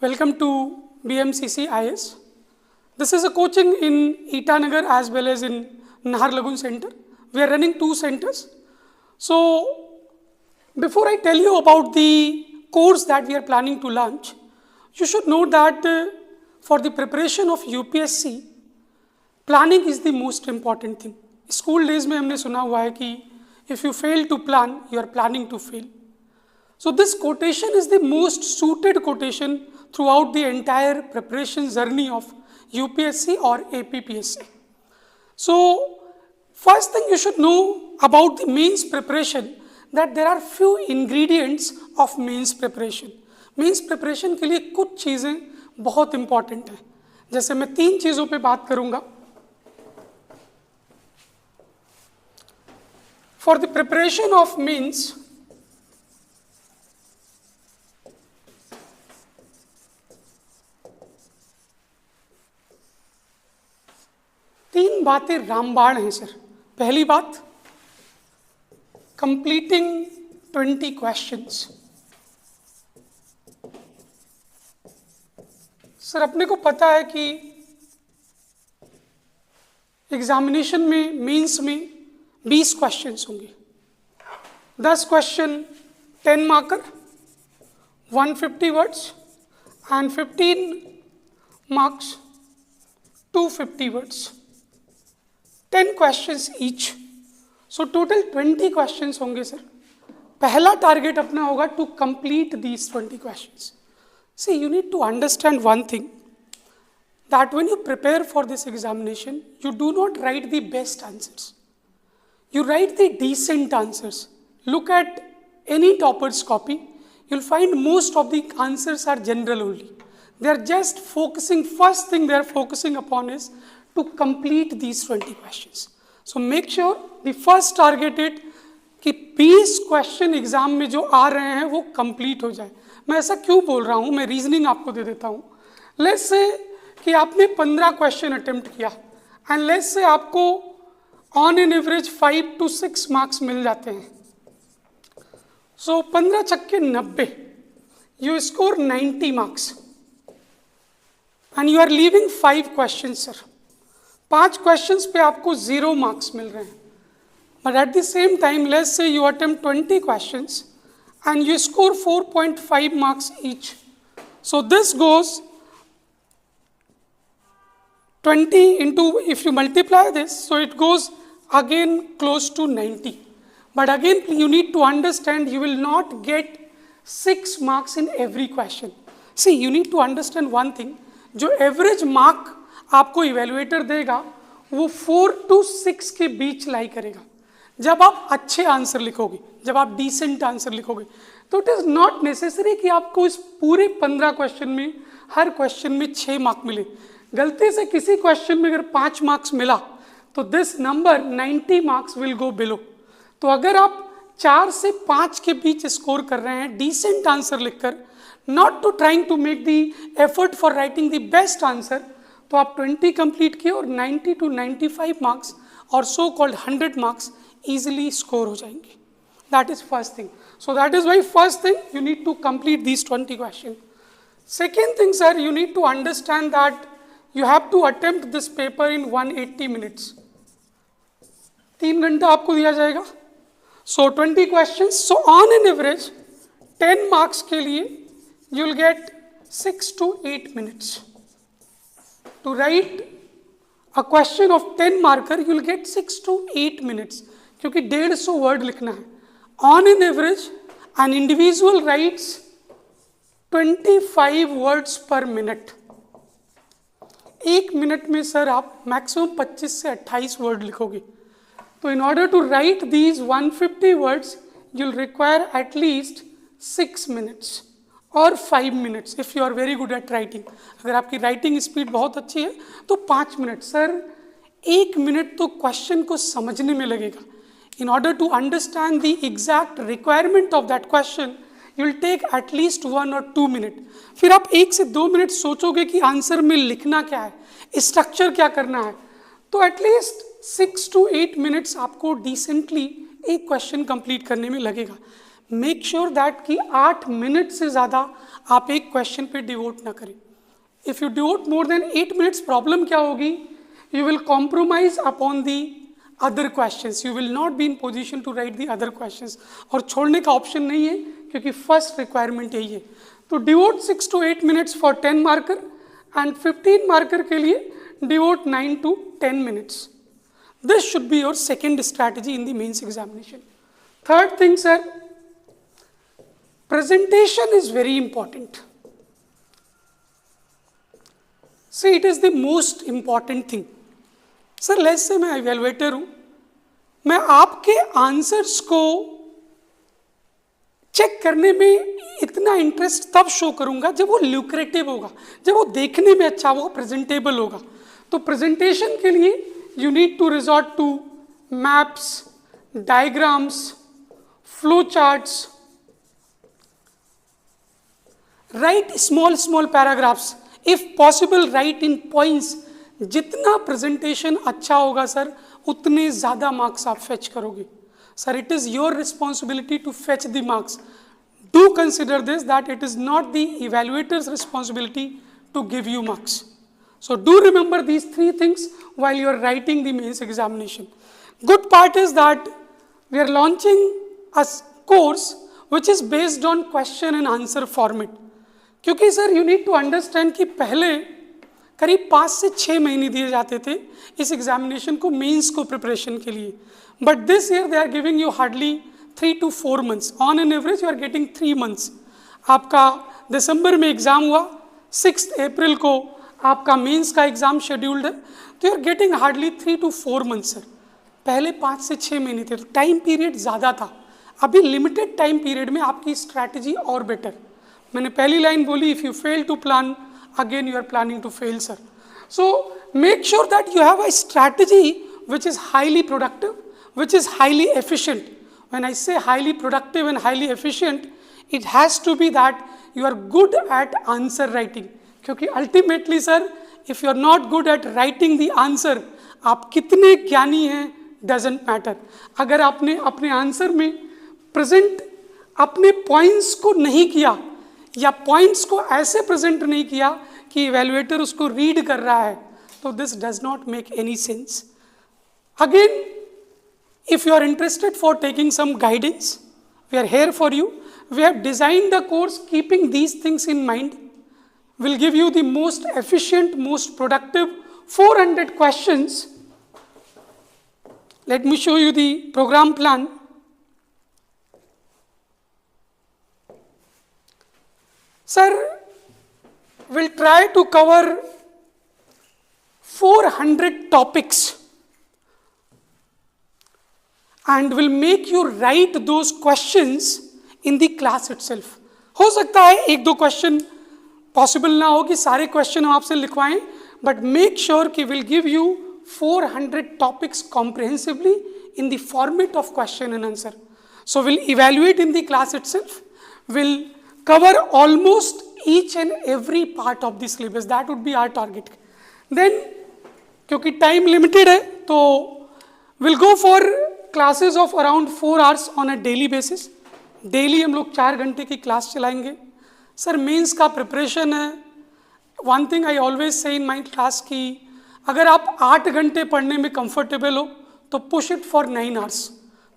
Welcome to BMCC IS. This is a coaching in Itanagar as well as in Naharlagun Center. We are running two centers. So, before I tell you about the course that we are planning to launch, you should know that for the preparation of UPSC, planning is the most important thing. School days में हमने सुना हुआ है कि if you fail to plan, you are planning to fail. So this quotation is the most suited quotation throughout the entire preparation journey of UPSC or APPSC. So first thing you should know about the mains preparation that there are few ingredients of mains preparation. Mains preparation के लिए कुछ चीज़ें बहुत important हैं. जैसे मैं तीन चीज़ों पे बात करूँगा. For the preparation of mains, तीन बातें रामबाण हैं सर. पहली बात, completing 20 questions. सर अपने को पता है कि एग्जामिनेशन में मेंस में 20 क्वेश्चंस होंगे. 10 question 10 marker, 150 words and 15 marks 250 words. 10 questions each. So total 20 questions होंगे सर. पहला टारगेट अपना होगा to complete these 20 questions. See you need to understand one thing that when you prepare for this examination, you do not write the best answers. You write the decent answers. Look at any topper's copy. You'll find most of the answers are general only. They are just focusing, first thing they are focusing upon is to complete these 20 questions. So make sure the first targeted कि 20 question exam में जो आ रहे हैं वो complete हो जाए. मैं ऐसा क्यों बोल रहा हूँ, मैं रीजनिंग आपको दे देता हूँ. लेट्स से कि आपने 15 क्वेश्चन अटेम्प्ट किया एंड लेट्स से आपको on an average 5 to 6 marks मिल जाते हैं. सो 15 छक्के 90, you score 90 marks and you are leaving 5 question sir. 5 questions पे आपको 0 मार्क्स मिल रहे हैं. But at the same time let's say you attempt 20 questions and you score 4.5 marks each. So this goes 20 into, if you multiply this, so it goes again close to 90. But again you need to understand you will not get 6 marks in every question. See, you need to understand one thing, जो average mark आपको evaluator देगा वो 4 to 6 के बीच लाई करेगा. जब आप अच्छे answer लिखोगे, जब आप डिसेंट आंसर लिखोगे, तो इट इज़ नॉट नेसेसरी कि आपको इस पूरे 15 क्वेश्चन में हर क्वेश्चन में 6 मार्क मिले. गलती से किसी क्वेश्चन में अगर 5 मार्क्स मिला तो this number 90 marks will go below. तो अगर आप 4 से 5 के बीच स्कोर कर रहे हैं डिसेंट आंसर लिखकर, not to trying to make the effort for writing the best answer, तो आप 20 कंप्लीट किए और 90 to 95 मार्क्स और so called 100 marks easily score हो जाएंगे. That is first thing. So that is why first thing you need to complete these 20 question. Second thing sir, you need to understand that you have to attempt this paper in 180 minutes. 3 घंटा आपको दिया जाएगा. So 20 questions. So on an average 10 marks के लिए you will get 6 to 8 minutes. To write a question of 10 marker you will get 6 to 8 minutes क्योंकि 150 word लिखना है. On an average an individual writes 25 words per minute. 1 मिनट में sir आप maximum 25 से 28 word लिखोगे. तो in order to write these 150 words you will require at least 6 minutes और 5 minutes if you are very good at writing. अगर आपकी writing speed बहुत अच्छी है तो 5 मिनट. सर 1 मिनट तो क्वेश्चन को समझने में लगेगा. In order to understand the exact requirement of that question you will take at least 1 or 2 minutes. फिर आप 1 से 2 मिनट सोचोगे कि आंसर में लिखना क्या है, स्ट्रक्चर क्या करना है. तो एटलीस्ट 6 to 8 मिनट्स आपको डिसेंटली एक क्वेश्चन कंप्लीट करने में लगेगा. मेक श्योर दैट कि 8 मिनट से ज़्यादा आप एक क्वेश्चन पे डिवोट ना करें. If you devote more than 8 minutes, problem क्या होगी, you will compromise upon the other questions, you will not be in position to write the other questions. और छोड़ने का ऑप्शन नहीं है क्योंकि फर्स्ट रिक्वायरमेंट यही है. तो devote 6 to 8 minutes for 10 marker and 15 marker के लिए devote 9 to 10 minutes. This should be your second strategy in the mains examination. Third thing, sir, presentation is very important. See, it is the most important thing. Sir, let's say मैं evaluator हूँ, मैं आपके answers को check करने में इतना interest तब show करूँगा जब वो ल्यूक्रेटिव होगा, जब वो देखने में अच्छा होगा, प्रेजेंटेबल होगा. तो प्रेजेंटेशन के लिए you need to resort to maps, diagrams, flow charts, write small paragraphs, if possible write in points. जितना presentation अच्छा होगा सर उतने ज़्यादा marks आप fetch करोगे. Sir, it is your responsibility to fetch the marks. Do consider this, that it is not the evaluator's responsibility to give you marks. So do remember these 3 things while you are writing the mains examination. Good part is that we are launching a course which is based on question and answer format. क्योंकि sir you need to understand कि पहले करीब 5 से 6 महीने दिए जाते थे इस एग्जामिनेशन को, मेंस को प्रिपरेशन के लिए. But this year they are giving you hardly 3 to 4 months. On an average you are getting 3 months. आपका दिसंबर में एग्ज़ाम हुआ, 6 अप्रैल को आपका मेंस का एग्ज़ाम शेड्यूल्ड है, तो you are getting hardly 3 to 4 months sir. पहले 5 से 6 महीने थे, तो टाइम पीरियड ज़्यादा था. अभी लिमिटेड टाइम पीरियड में आपकी स्ट्रैटेजी और बेटर. मैंने पहली लाइन बोली, if you fail to plan again you are planning to fail sir. So make sure that you have a strategy which is highly productive, which is highly efficient. When I say highly productive and highly efficient, it has to be that you are good at answer writing. क्योंकि ultimately sir if you are not good at writing the answer, आप कितने ज्ञानी हैं doesn't matter. अगर आपने अपने answer में present अपने पॉइंट्स को नहीं किया या पॉइंट्स को ऐसे प्रेजेंट नहीं किया कि इवैल्यूएटर उसको रीड कर रहा है, तो this does not make any sense. Again if you are interested for taking some guidance, we are here for you. We have designed the course keeping these things in mind. Will give you the most efficient, most productive 400 questions. Let me show you the program plan. Sir, we'll try to cover 400 topics and will make you write those questions in the class itself. हो सकता है 1-2 question possible ना हो कि सारे question हम आपसे लिखवाएं, बट मेक श्योर कि will give you 400 topics comprehensively in the format of question and answer. So will evaluate in the class itself, will cover almost each and every part of the syllabus. That would be our target. Then क्योंकि time limited है तो will go for classes of around 4 hours on a daily basis. Daily हम लोग 4 घंटे की class चलाएंगे. Sir mains का preparation है. One thing I always say in my class की अगर आप 8 घंटे पढ़ने में कंफर्टेबल हो तो पुश इट फॉर 9 hours.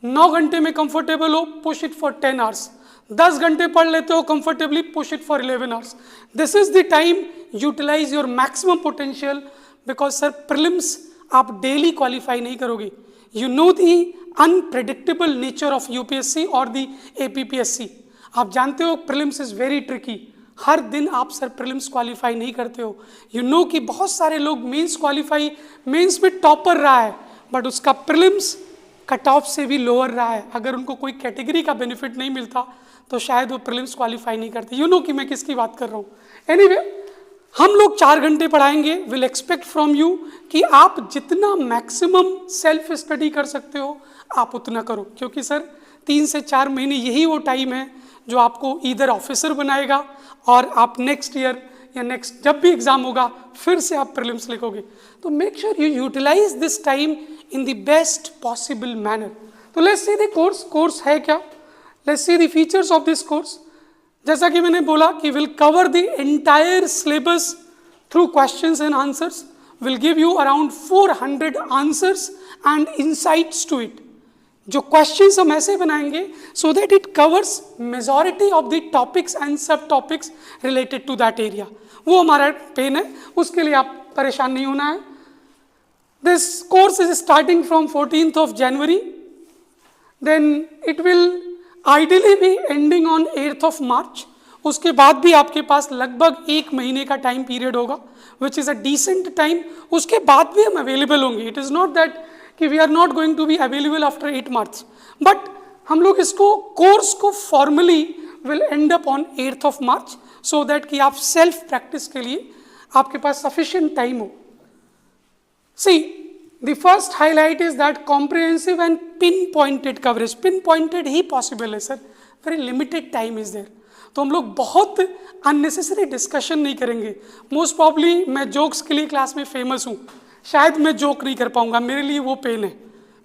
9 घंटे में कंफर्टेबल हो, पुश इट फॉर 10 hours. 10 घंटे पढ़ लेते हो comfortably, push it for 11 hours. This is the time utilise your maximum potential. Because sir prelims आप डेली क्वालिफाई नहीं करोगे. You know the unpredictable nature of UPSC और दी एपीपीएससी. आप जानते हो प्रीलिम्स इज़ वेरी ट्रिकी. हर दिन आप सर प्रीलिम्स क्वालिफाई नहीं करते हो. यू नो कि बहुत सारे लोग मेंस क्वालिफाई, मेंस में टॉपर रहा है, बट उसका प्रीलिम्स कट ऑफ से भी लोअर रहा है. अगर उनको कोई कैटेगरी का बेनिफिट नहीं मिलता तो शायद वो प्रीलिम्स क्वालिफाई नहीं करते. यू नो कि मैं किसकी बात कर रहा हूँ. एनीवे, हम लोग 4 घंटे पढ़ाएंगे. विल एक्सपेक्ट फ्रॉम यू कि आप जितना मैक्सिमम सेल्फ स्टडी कर सकते हो आप उतना करो. क्योंकि सर 3 से 4 महीने यही वो टाइम है जो आपको इधर ऑफिसर बनाएगा और आप नेक्स्ट ईयर या नेक्स्ट जब भी एग्जाम होगा फिर से आप प्रीलिम्स लिखोगे. तो make sure you utilise this time in the best possible manner. तो लेट्स सी द कोर्स है क्या. Let's see the features of this course. जैसा कि मैंने बोला कि will cover the entire syllabus through questions and answers. Will give you around 400 answers and insights to it. जो questions हम ऐसे बनाएंगे so that it covers majority of the topics and sub topics related to that area. वो हमारा pen है, उसके लिए आप परेशान नहीं होना है. This course is starting from 14th of January. Then it will ideally be ending on 8th of March. उसके बाद भी आपके पास लगभग 1 महीने का टाइम पीरियड होगा, which is a decent time. उसके बाद भी हम अवेलेबल होंगे. It is not that कि we are not going to be available after 8 months. But हम लोग इसको कोर्स को formally will end up on 8th of March so that कि आप सेल्फ प्रैक्टिस के लिए आपके पास sufficient time हो. See, the first highlight is that comprehensive and pinpointed coverage. Pinpointed he possible है sir, very limited time is there. तो हम लोग बहुत unnecessary discussion नहीं करेंगे. Most probably मैं jokes के लिए क्लास में फेमस हूँ, शायद मैं जोक नहीं कर पाऊंगा, मेरे लिए वो पेन है.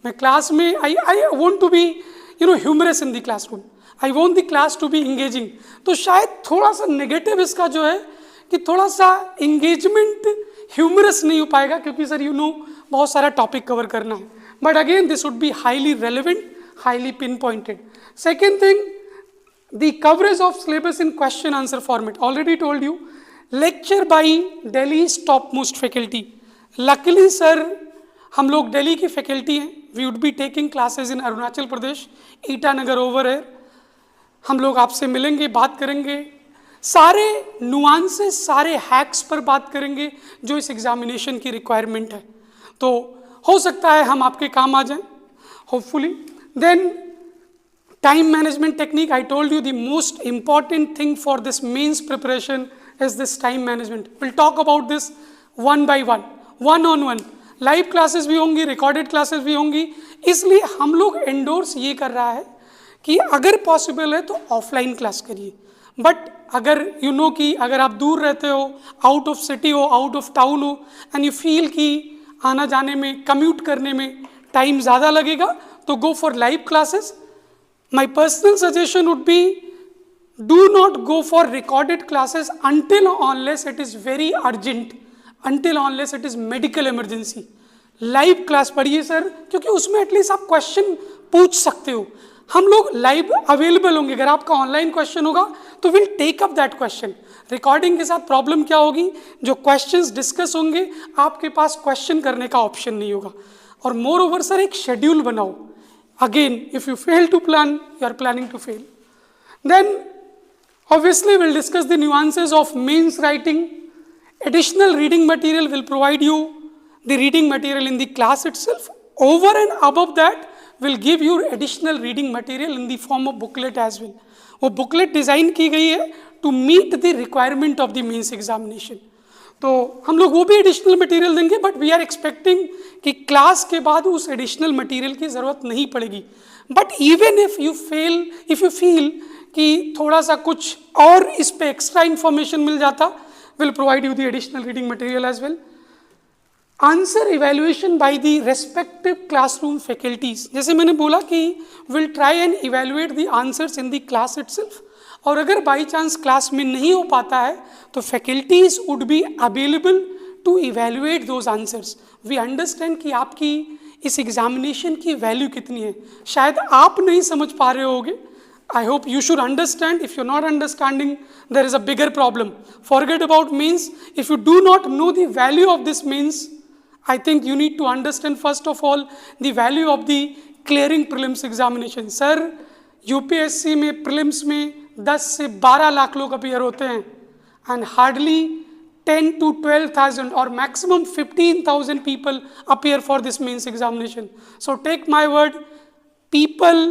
मैं क्लास में I want to be humorous in the classroom. I want the class to be engaging. तो शायद थोड़ा सा नेगेटिव इसका जो है कि थोड़ा सा engagement ह्यूमरस नहीं हो पाएगा, क्योंकि सर बहुत सारा टॉपिक कवर करना है. But again this would be highly relevant, highly pinpointed. Second thing, the coverage of syllabus in question answer format. Already told you, lecture by Delhi top most faculty. Luckily sir हम लोग दिल्ली की faculty हैं. We would be taking classes in Arunachal Pradesh, Itanagar over है. हम लोग आपसे मिलेंगे, बात करेंगे, सारे नुआंसेस, सारे हैक्स पर बात करेंगे जो इस एग्जामिनेशन की रिक्वायरमेंट है. तो हो सकता है हम आपके काम आ जाएं, hopefully. Then time management technique. I told you the most important thing for this mains preparation is this time management. Will talk about this one by one, one on one. Live classes भी होंगी, recorded classes भी होंगी. इसलिए हम लोग endorse ये कर रहा है कि अगर पॉसिबल है तो ऑफलाइन क्लास करिए. बट अगर कि अगर आप दूर रहते हो, आउट ऑफ सिटी हो, आउट ऑफ टाउन हो, एंड यू फील कि आना जाने में, कम्यूट करने में टाइम ज़्यादा लगेगा, तो go for live classes. My personal suggestion would be, do not go for recorded classes until unless it is very urgent, until unless it is medical emergency. Live class पढ़िए sir, क्योंकि उसमें at least आप question पूछ सकते हो. हम लोग live available होंगे. अगर आपका ऑनलाइन क्वेश्चन होगा तो will take up that question. Recording के साथ प्रॉब्लम क्या होगी, जो क्वेश्चंस डिस्कस होंगे आपके पास क्वेश्चन करने का ऑप्शन नहीं होगा. और मोर ओवर सर एक शेड्यूल बनाओ. Again if you fail to plan, you are planning to fail. Then obviously will discuss the nuances of mains writing. Additional reading material will provide you the reading material in the class itself. Over and above that will give you additional reading material in the form of booklet as well. वो booklet design की गई है to meet the requirement of the means examination. तो हम लोग वो भी additional material देंगे, बट वी आर एक्सपेक्टिंग कि क्लास के बाद उस एडिशनल मटेरियल की ज़रूरत नहीं पड़ेगी. But even if you feel कि थोड़ा सा कुछ और इस पे एक्स्ट्रा इंफॉर्मेशन मिल जाता, will provide you the additional reading material as well. Answer evaluation by the respective classroom faculties. जैसे मैंने बोला कि will try and evaluate the answers in the class itself. और अगर बाई चांस क्लास में नहीं हो पाता है तो faculties would be available to evaluate those answers. We understand कि आपकी इस एग्जामिनेशन की वैल्यू कितनी है. शायद आप नहीं समझ पा रहे होगे. I hope you should understand. If you're not understanding, there is a bigger problem. Forget about means. If you do not know the value of this means, I think you need to understand first of all the value of the clearing prelims examination. Sir, UPSC में prelims में 10 से 12 लाख लोग appear होते हैं, and hardly 10 to 12,000 or maximum 15,000 people appear for this means examination. So take my word, people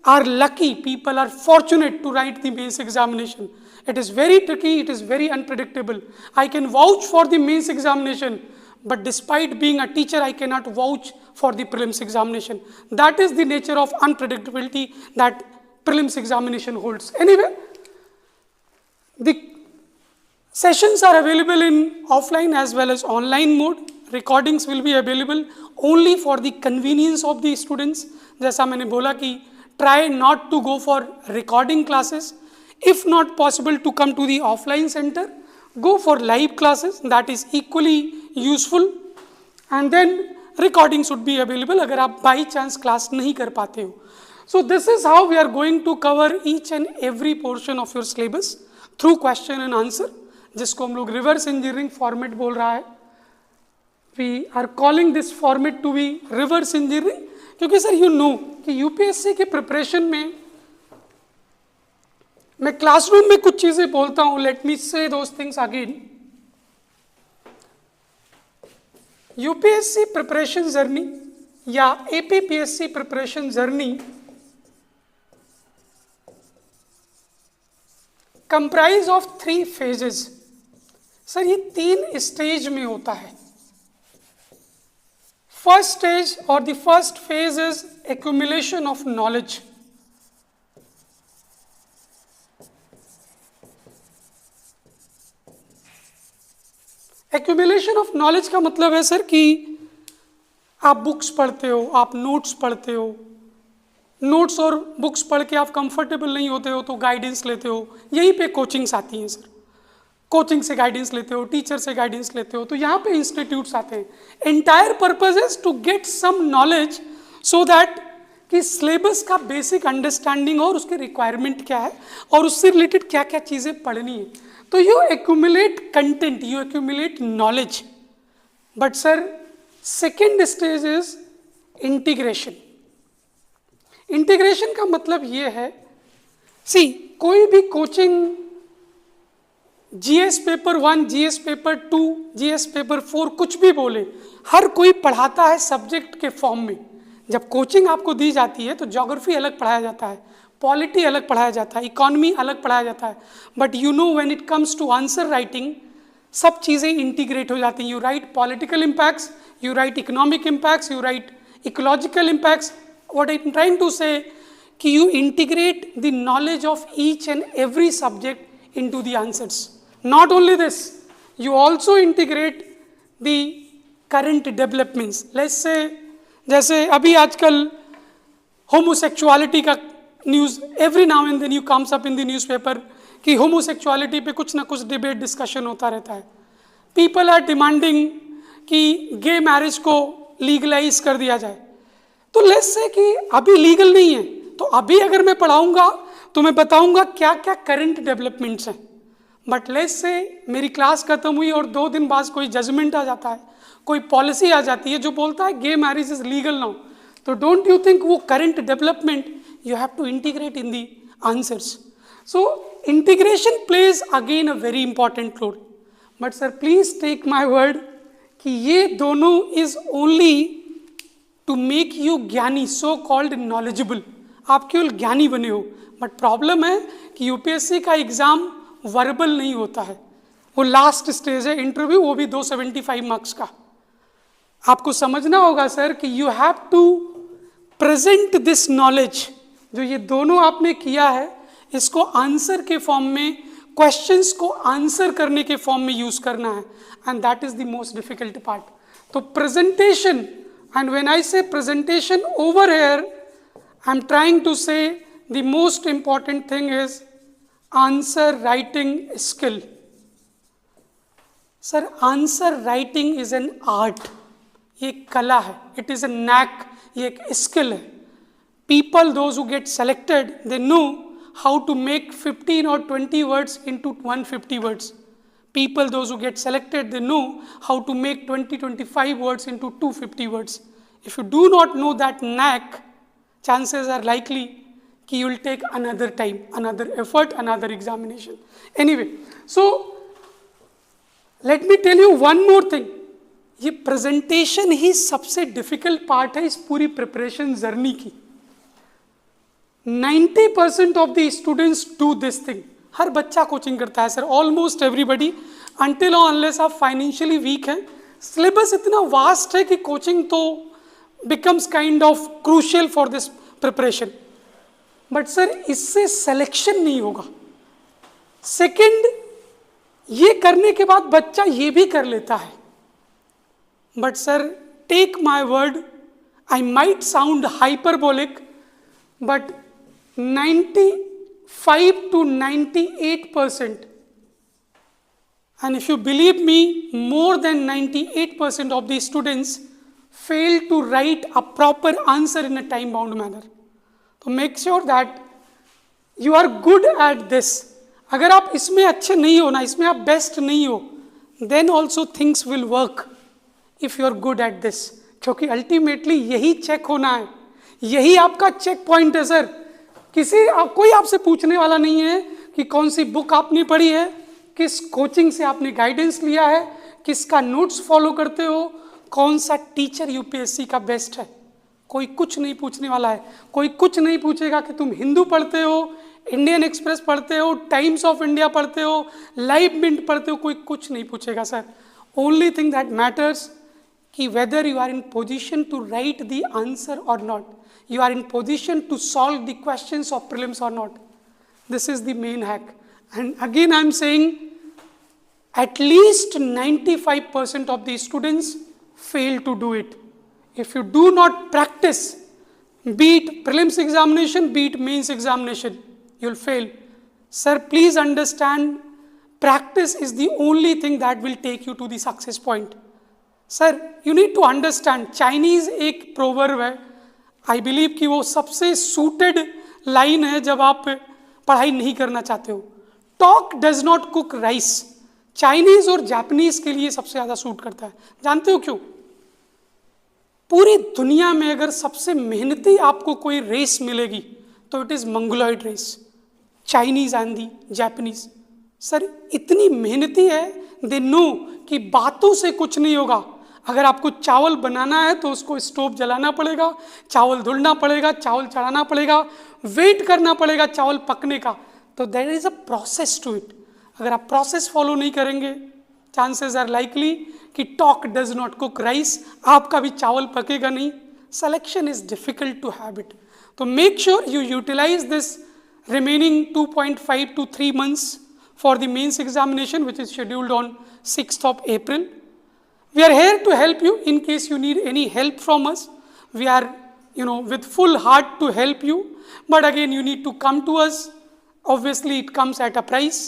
are lucky, people are fortunate to write the mains examination. It is very tricky, it is very unpredictable. I can vouch for the mains examination, but despite being a teacher, I cannot vouch for the prelims examination. That is the nature of unpredictability that prelims examination holds. Anyway, the sessions are available in offline as well as online mode. Recordings will be available only for the convenience of the students. जैसा मैंने बोला कि try not to go for recording classes. If not possible to come to the offline center, go for live classes, that is equally useful. And then recordings would be available अगर आप by chance class नहीं कर पाते हो. So this is how we are going to cover each and every portion of your syllabus through question and answer, जिसको हम लोग reverse engineering format बोल रहा है. We are calling this format to be reverse engineering क्योंकि sir you know कि UPSC के preparation में मैं क्लासरूम में कुछ चीजें बोलता हूं. Let me say those things again. UPSC preparation journey या APPSC preparation journey comprise of 3 phases. Sir ये 3 स्टेज में होता है. फर्स्ट स्टेज और the first phase is accumulation of knowledge. Accumulation of knowledge का मतलब है सर कि आप बुक्स पढ़ते हो, आप नोट्स पढ़ते हो, नोट्स और बुक्स पढ़ के आप कंफर्टेबल नहीं होते हो तो गाइडेंस लेते हो. यहीं पे कोचिंग्स आती हैं सर. कोचिंग से गाइडेंस लेते हो, टीचर से गाइडेंस लेते हो, तो यहाँ पे इंस्टीट्यूट्स आते हैं. Entire purpose is to get some knowledge so that कि सिलेबस का बेसिक अंडरस्टैंडिंग और उसके रिक्वायरमेंट क्या है और उससे रिलेटेड क्या क्या चीज़ें पढ़नी है. तो you accumulate content, you accumulate knowledge. But sir second stage is integration. Integration का मतलब ये है, सी कोई भी coaching GS paper 1, GS paper 2, GS paper 4 कुछ भी बोले, हर कोई पढ़ाता है सब्जेक्ट के फॉर्म में. जब कोचिंग आपको दी जाती है तो ज्योग्राफी अलग पढ़ाया जाता है, पॉलिटी अलग पढ़ाया जाता है, इकोनॉमी अलग पढ़ाया जाता है. But you know when it comes to answer writing सब चीज़ें इंटीग्रेट हो जाती हैं. You write political impacts, you write economic impacts, you write ecological impacts. What I am trying to say कि you integrate the knowledge of each and every subject into the answers. Not only this, you also integrate the current developments. Let's say जैसे अभी आजकल homosexuality का news every now and then you comes up in the newspaper कि homosexuality पे कुछ ना कुछ debate discussion होता रहता है. पीपल आर डिमांडिंग कि गे मैरिज को लीगलाइज कर दिया जाए. तो लेट्स से कि अभी लीगल नहीं है, तो अभी अगर मैं पढ़ाऊंगा तो मैं बताऊंगा क्या क्या करंट डेवलपमेंट्स हैं. बट लेट्स से मेरी क्लास खत्म हुई और 2 दिन बाद कोई जजमेंट आ जाता है, कोई पॉलिसी आ जाती है जो बोलता है gay marriage is legal now. तो डोंट यू थिंक वो current development you have to integrate in the answers. So integration plays again a very important role. But sir please take my word कि ये दोनों is only to make you ज्ञानी, so called knowledgeable. आप केवल ज्ञानी बने हो. But problem है कि यूपीएससी का एग्जाम वर्बल नहीं होता है, वो लास्ट स्टेज है इंटरव्यू, वो भी 275 मार्क्स का. आपको समझना होगा सर कि you have to present this knowledge. जो ये दोनों आपने किया है इसको आंसर के फॉर्म में, क्वेश्चंस को आंसर करने के फॉर्म में यूज करना है. And that is the most difficult part. तो presentation, and when I say presentation over here I am trying to say the most important thing is answer writing skill. Sir answer writing is an art, ये कला है, it is a NAAC, ये एक skill है. People those who get selected they know how to make 15 or 20 words into 150 words. People those who get selected they know how to make 20-25 words into 250 words. If you do not know that knack, chances are likely कि you will take another time, another effort, another examination. Anyway, so let me tell you one more thing. ये presentation ही सबसे difficult part है इस पूरी preparation journey की. 90% of the students do this thing. हर बच्चा coaching करता है sir, almost everybody, until or unless आप financially weak हैं. syllabus इतना vast है कि कोचिंग तो becomes kind of crucial for this preparation. But sir इससे सिलेक्शन नहीं होगा. सेकंड, ये करने के बाद बच्चा ये भी कर लेता है. But sir take my word, I might sound hyperbolic, but 95 to 98%, and if you believe me, more than 98% of the students fail to write a proper answer in a time bound manner. So make sure that you are good at this. अगर आप इसमें अच्छे नहीं हो ना, इसमें आप best नहीं हो, then also things will work if you are good at this. क्योंकि अल्टीमेटली यही चेक होना है, यही आपका चेक पॉइंट है सर. कोई आपसे पूछने वाला नहीं है कि कौन सी बुक आपने पढ़ी है, किस कोचिंग से आपने गाइडेंस लिया है, किसका नोट्स फॉलो करते हो, कौन सा टीचर यूपीएससी का बेस्ट है. कोई कुछ नहीं पूछने वाला है. कोई कुछ नहीं पूछेगा कि तुम हिंदू पढ़ते हो, इंडियन एक्सप्रेस पढ़ते हो, टाइम्स ऑफ इंडिया पढ़ते हो, लाइव मिंट पढ़ते हो. कोई कुछ नहीं पूछेगा sir. Only thing that matters कि whether you are in position to write the answer और not, you are in position to solve the questions of prelims or not. This is the main hack. And again I am saying at least 95% of the students fail to do it. If you do not practice, be it prelims examination, be it mains examination, you will fail. Sir, please understand, practice is the only thing that will take you to the success point. Sir, you need to understand, Chinese एक proverb है, I believe कि वो सबसे suited line है जब आप पढ़ाई नहीं करना चाहते हो. Talk does not cook rice. Chinese और जापानीज के लिए सबसे ज़्यादा सूट करता है. जानते हो क्यों? पूरी दुनिया में अगर सबसे मेहनती आपको कोई रेस मिलेगी तो it is Mongoloid race, Chinese and the Japanese. Sir इतनी मेहनती है, दे नो कि बातों से कुछ नहीं होगा. अगर आपको चावल बनाना है तो उसको स्टोव जलाना पड़ेगा, चावल धुलना पड़ेगा, चावल चढ़ाना पड़ेगा, वेट करना पड़ेगा चावल पकने का. तो there is a process to it. अगर आप प्रोसेस फॉलो नहीं करेंगे, चांसेस आर लाइकली कि talk does not cook rice, आपका भी चावल पकेगा नहीं. Selection is difficult to have it. तो make sure you utilise this remaining 2.5 to 3 months for the mains examination, which is scheduled on 6th of April. We are here to help you in case you need any help from us. We are, with full heart to help you. But again, you need to come to us. Obviously, it comes at a price.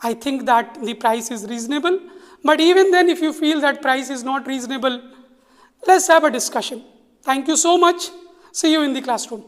I think that the price is reasonable. But even then, if you feel that price is not reasonable, let's have a discussion. Thank you so much. See you in the classroom.